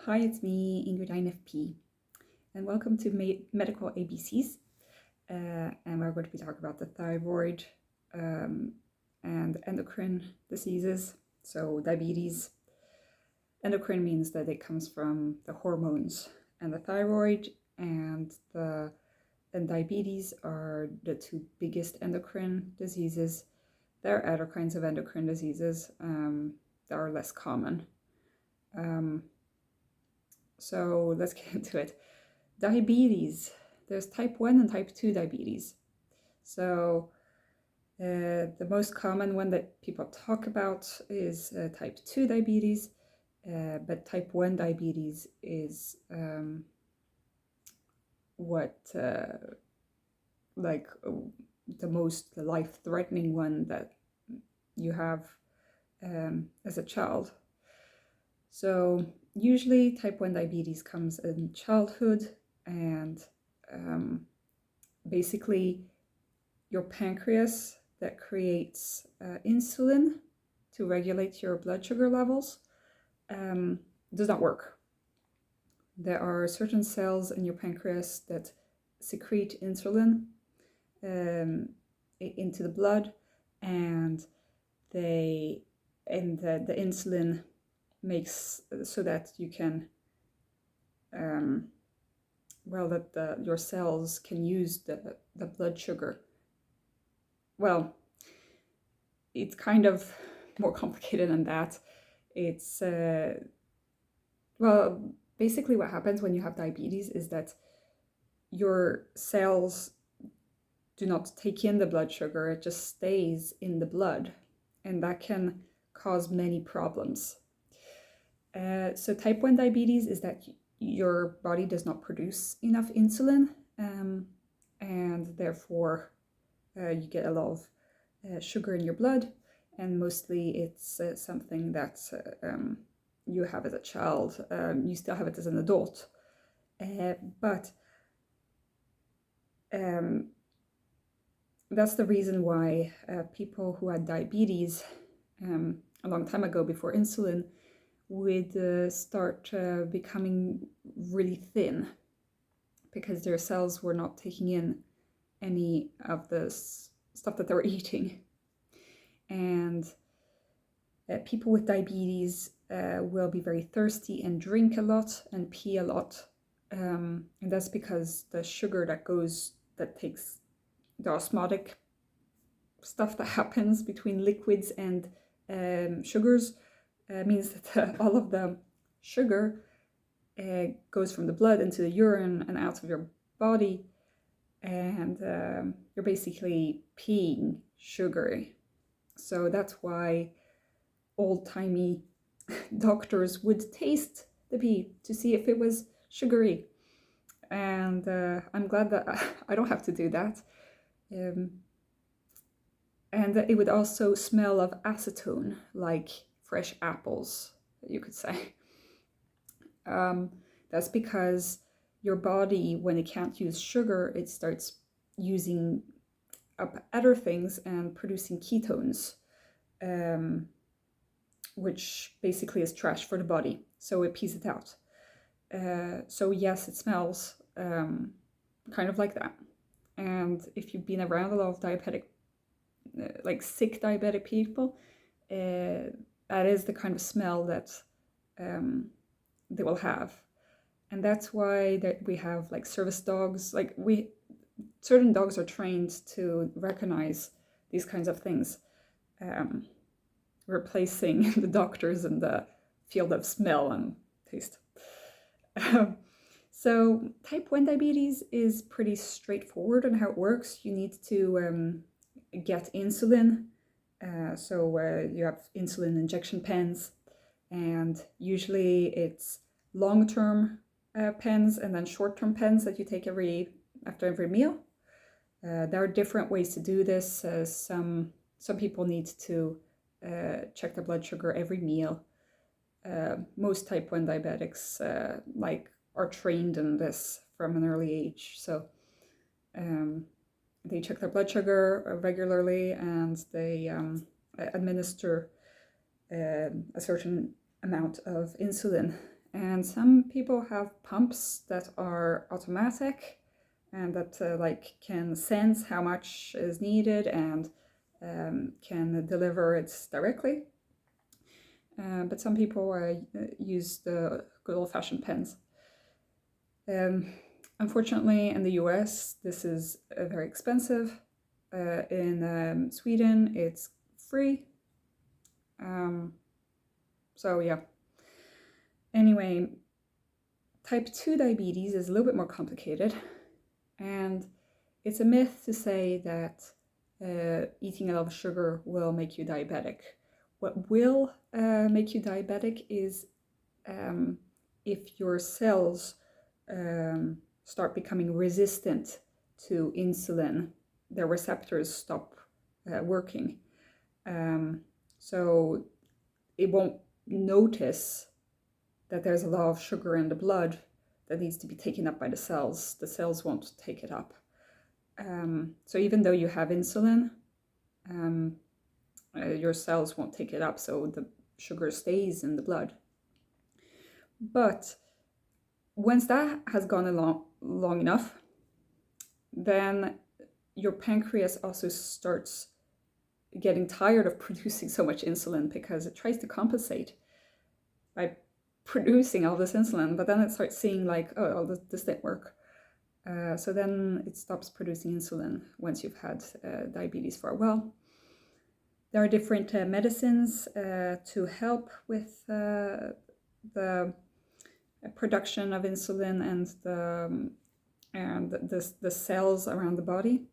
Hi, it's me, Ingrid INFP, and welcome to Medical ABCs. And we're going to be talking about the thyroid and endocrine diseases, so diabetes. Endocrine means that it comes from the hormones, and the thyroid and diabetes are the two biggest endocrine diseases. There are other kinds of endocrine diseases that are less common. So let's get into it. Diabetes. There's type 1 and type 2 diabetes. So the most common one that people talk about is type 2 diabetes, but type 1 diabetes is the most life-threatening one that you have as a child. So usually type 1 diabetes comes in childhood, and basically your pancreas that creates insulin to regulate your blood sugar levels does not work. There are certain cells in your pancreas that secrete insulin into the blood, and the insulin makes so that you can your cells can use the blood sugar. Well, it's kind of more complicated than that. It's basically what happens when you have diabetes is that your cells do not take in the blood sugar, it just stays in the blood, and that can cause many problems. So type 1 diabetes is that your body does not produce enough insulin, and therefore you get a lot of sugar in your blood, and mostly it's something that you have as a child. You still have it as an adult, but that's the reason why people who had diabetes a long time ago before insulin would start becoming really thin, because their cells were not taking in any of the stuff that they were eating. And people with diabetes will be very thirsty and drink a lot and pee a lot, and that's because the sugar that takes the osmotic stuff that happens between liquids and sugars means that all of the sugar goes from the blood into the urine and out of your body, and you're basically peeing sugar. So that's why old-timey doctors would taste the pee to see if it was sugary, and I'm glad that I don't have to do that. And it would also smell of acetone, like fresh apples, you could say. That's because your body, when it can't use sugar, it starts using up other things and producing ketones, which basically is trash for the body. So it pees it out. So yes, it smells kind of like that. And if you've been around a lot of diabetic, sick diabetic people, that is the kind of smell that they will have. And that's why we have service dogs. Certain dogs are trained to recognize these kinds of things, replacing the doctors in the field of smell and taste. So type 1 diabetes is pretty straightforward on how it works. You need to get insulin. So you have insulin injection pens, and usually it's long-term pens and then short-term pens that you take after every meal. There are different ways to do this. Some people need to check their blood sugar every meal. Most type 1 diabetics are trained in this from an early age. So they check their blood sugar regularly, and they administer a certain amount of insulin. And some people have pumps that are automatic and that can sense how much is needed and can deliver it directly. But some people use the good old-fashioned pens. Unfortunately, in the US, this is very expensive. In Sweden, it's free. So yeah. Anyway, type 2 diabetes is a little bit more complicated, and it's a myth to say that eating a lot of sugar will make you diabetic. What will make you diabetic is if your cells start becoming resistant to insulin, their receptors stop working. So it won't notice that there's a lot of sugar in the blood that needs to be taken up by the cells won't take it up. So even though you have insulin, your cells won't take it up, so the sugar stays in the blood. But once that has gone along long enough, then your pancreas also starts getting tired of producing so much insulin because it tries to compensate by producing all this insulin, but then it starts seeing like, oh, this didn't work. So then it stops producing insulin once you've had diabetes for a while. There are different medicines to help with the production of insulin and the cells around the body.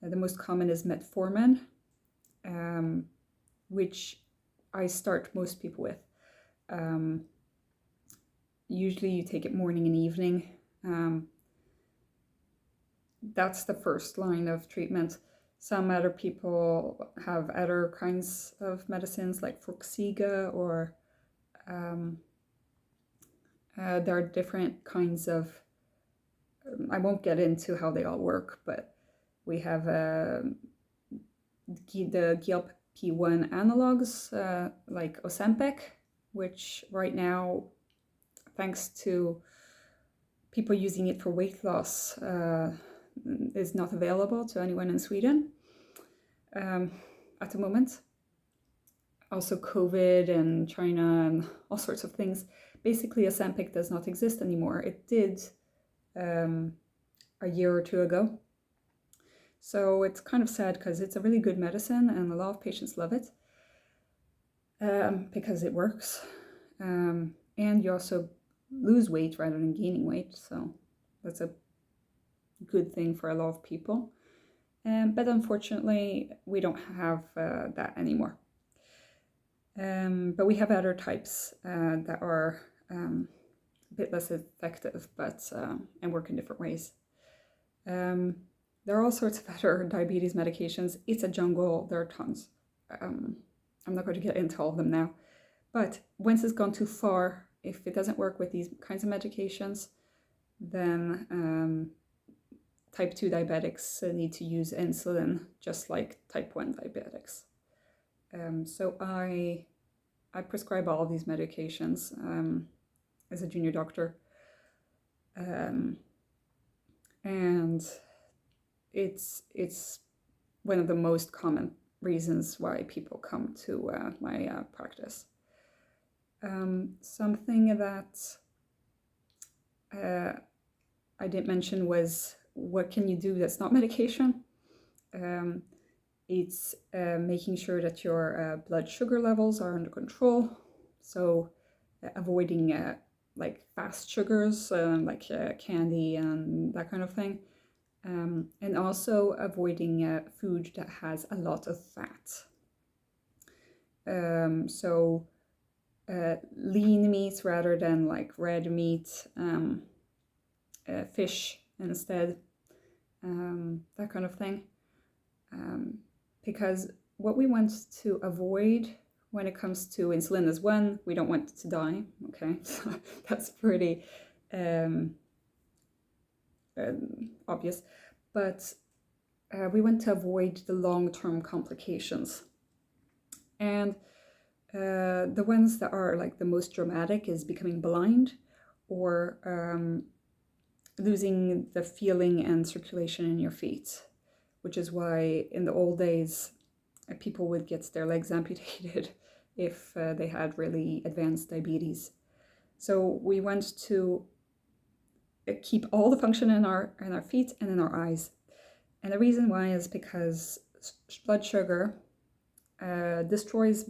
The most common is metformin, which I start most people with. Usually you take it morning and evening. That's the first line of treatment. Some other people have other kinds of medicines like Forxiga, or there are different kinds of, I won't get into how they all work, but we have the GLP-1 analogs like Ozempic, which right now, thanks to people using it for weight loss, is not available to anyone in Sweden at the moment. Also COVID and China and all sorts of things. Basically, Ozempic does not exist anymore. It did a year or two ago. So it's kind of sad because it's a really good medicine and a lot of patients love it because it works. And you also lose weight rather than gaining weight. So that's a good thing for a lot of people. But unfortunately, we don't have that anymore. But we have other types that are a bit less effective, but and work in different ways. There are all sorts of other diabetes medications. It's a jungle. There are tons. I'm not going to get into all of them now. But once it's gone too far, if it doesn't work with these kinds of medications, then type 2 diabetics need to use insulin just like type 1 diabetics. So I prescribe all of these medications as a junior doctor. And it's one of the most common reasons why people come to my practice. Something that I didn't mention was, what can you do that's not medication? It's making sure that your blood sugar levels are under control. So avoiding like fast sugars, like candy and that kind of thing. And also avoiding food that has a lot of fat. So lean meats rather than like red meat, fish instead, that kind of thing. Because what we want to avoid when it comes to insulin is, one, we don't want to die, okay? So that's pretty obvious. But we want to avoid the long-term complications. And The ones that are like the most dramatic is becoming blind or losing the feeling and circulation in your feet, which is why in the old days people would get their legs amputated if they had really advanced diabetes. So we want to keep all the function in our feet and in our eyes. And the reason why is because blood sugar destroys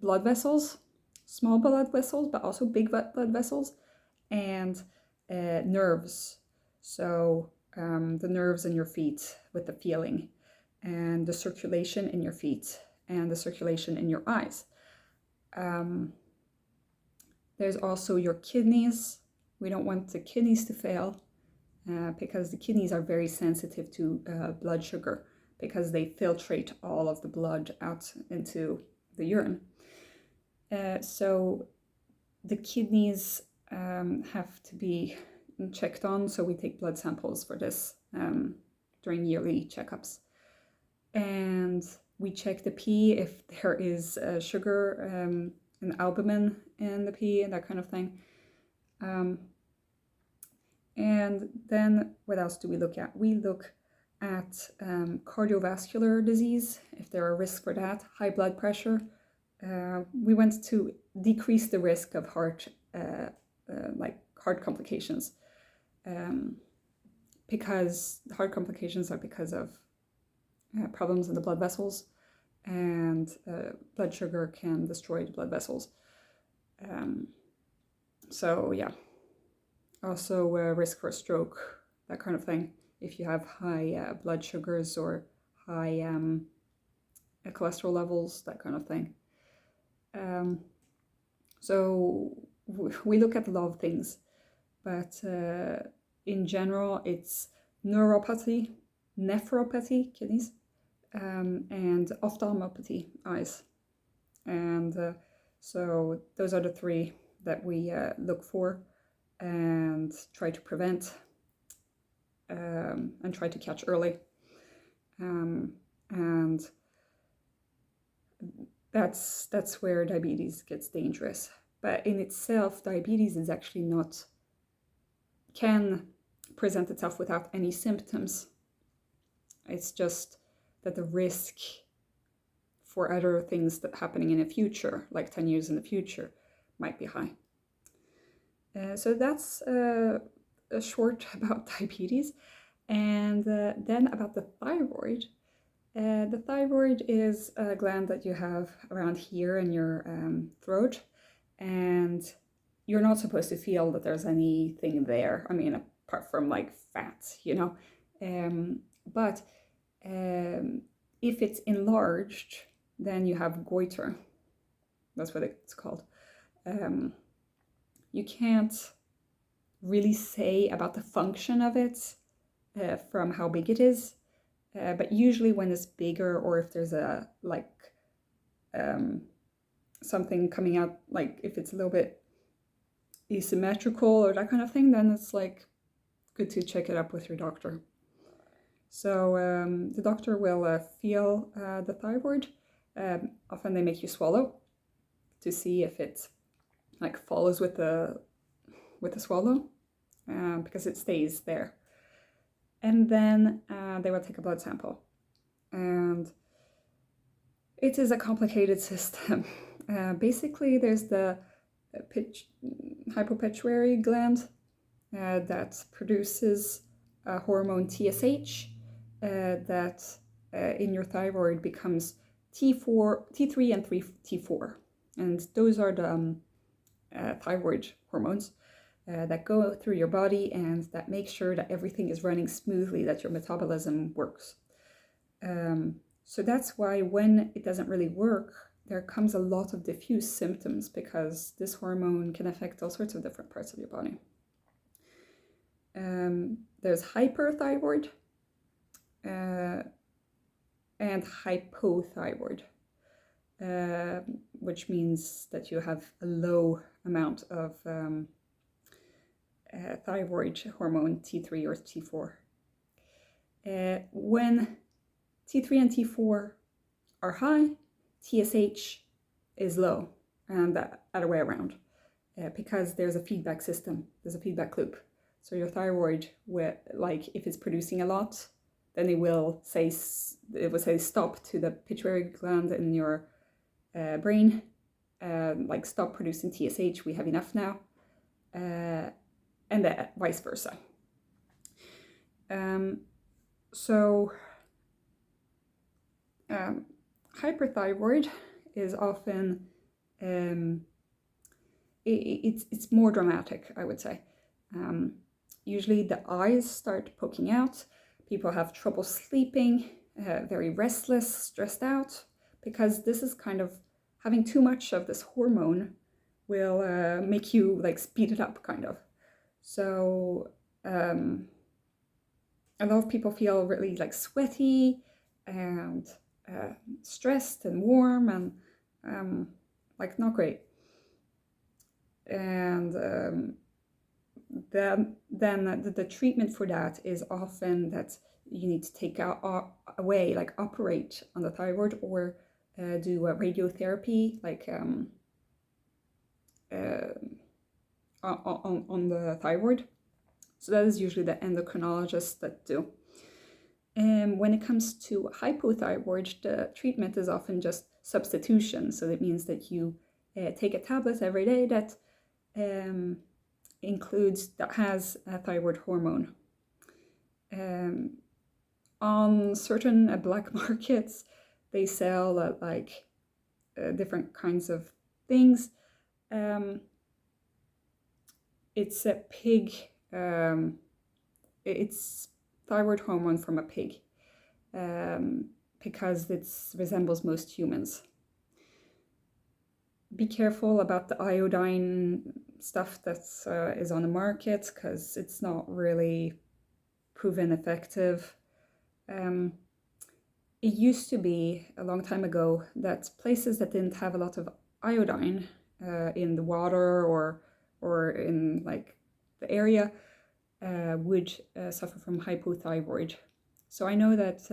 blood vessels, small blood vessels, but also big blood vessels, and nerves. So the nerves in your feet with the feeling, and the circulation in your feet, and the circulation in your eyes. There's also your kidneys. We don't want the kidneys to fail because the kidneys are very sensitive to blood sugar because they filtrate all of the blood out into the urine. So the kidneys have to be checked on, so we take blood samples for this during yearly checkups. And we check the pee if there is sugar and albumin in the pee and that kind of thing. And then what else do we look at? We look at cardiovascular disease, if there are risks for that, high blood pressure. We want to decrease the risk of heart complications, because the heart complications are because of problems in the blood vessels, and blood sugar can destroy the blood vessels. So yeah, also risk for stroke, that kind of thing, if you have high blood sugars or high cholesterol levels, that kind of thing. So we look at a lot of things, but in general it's neuropathy, nephropathy, kidneys, and ophthalmopathy, eyes. And so those are the three that we look for and try to prevent and try to catch early. And that's where diabetes gets dangerous. But in itself, diabetes is actually can present itself without any symptoms. It's just that the risk for other things that happening in the future, like 10 years in the future, might be high. So that's a short about diabetes. And then about the thyroid. The thyroid is a gland that you have around here in your throat, and you're not supposed to feel that there's anything there. I mean, apart from like fat, you know. But if it's enlarged, then you have goiter. That's what it's called. You can't really say about the function of it from how big it is. But usually when it's bigger, or if there's a something coming out, like if it's a little bit asymmetrical or that kind of thing, then it's like good to check it up with your doctor. So the doctor will feel the thyroid. Often they make you swallow to see if it like follows with the swallow, because it stays there. And then they will take a blood sample. And it is a complicated system. Basically, there's the hypopituitary gland that produces a hormone TSH that in your thyroid becomes T3 and T4. And those are the thyroid hormones that go through your body and that make sure that everything is running smoothly, that your metabolism works. So that's why when it doesn't really work, there comes a lot of diffuse symptoms, because this hormone can affect all sorts of different parts of your body. There's hyperthyroid and hypothyroid, which means that you have a low amount of thyroid hormone T3 or T4. When T3 and T4 are high, TSH is low, and the other way around, because there's a feedback system, there's a feedback loop. So your thyroid, like if it's producing a lot, then it will say stop to the pituitary gland in your brain, like stop producing TSH, we have enough now, and vice versa. Hyperthyroid is often it's more dramatic, I would say. Usually the eyes start poking out, people have trouble sleeping, very restless, stressed out, because this is kind of having too much of this hormone will make you like speed it up, kind of. So a lot of people feel really like sweaty and stressed and warm and like not great. And then the treatment for that is often that you need to take away, like operate on the thyroid, or do a radiotherapy, like on the thyroid. So that is usually the endocrinologists that do. And when it comes to hypothyroid, the treatment is often just substitution. So that means that you take a tablet every day that has a thyroid hormone. On certain black markets, they sell like different kinds of things. It's a pig. It's thyroid hormone from a pig, because it resembles most humans. Be careful about the iodine stuff that is on the market, because it's not really proven effective. It used to be a long time ago that places that didn't have a lot of iodine in the water or in like the area would suffer from hypothyroid. So I know that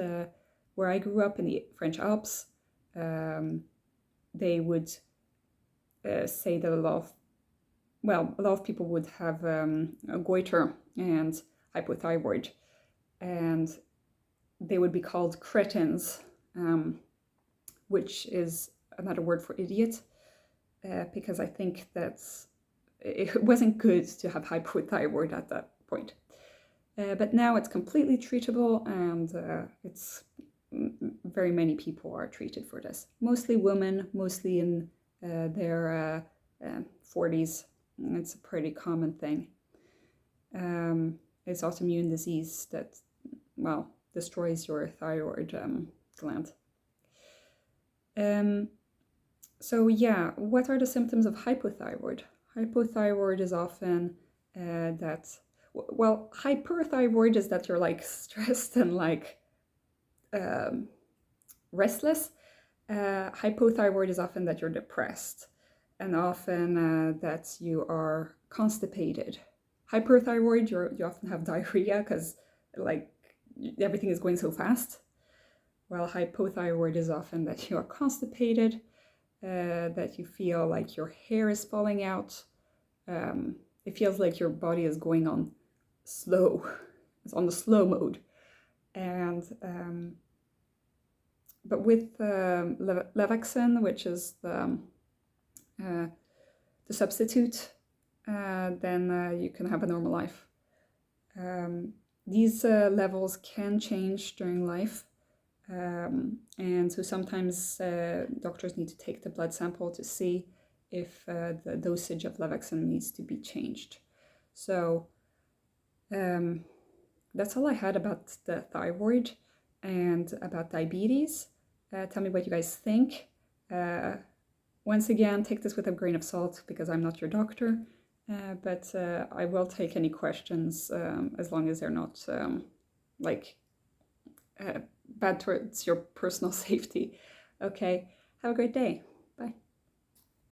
where I grew up in the French Alps, they would say that a lot of people would have a goiter and hypothyroid, and they would be called cretins, which is another word for idiot, because I think it wasn't good to have hypothyroid at that point. But now it's completely treatable, and it's very many people are treated for this. Mostly women, mostly in their 40s. It's a pretty common thing. It's autoimmune disease that, destroys your thyroid gland. So yeah, what are the symptoms of hypothyroid? Hypothyroid is often hyperthyroid is that you're like stressed and like restless. Hypothyroid is often that you're depressed, and often that you are constipated. Hyperthyroid, you often have diarrhea because like everything is going so fast. While hypothyroid is often that you are constipated, that you feel like your hair is falling out. It feels like your body is going on slow. It's on the slow mode. And but with Levaxin, which is the substitute, then you can have a normal life. These levels can change during life, and so sometimes doctors need to take the blood sample to see if the dosage of Levaxin needs to be changed. So that's all I had about the thyroid and about diabetes. Tell me what you guys think. Once again, take this with a grain of salt because I'm not your doctor, but I will take any questions as long as they're not bad towards your personal safety. Okay, have a great day.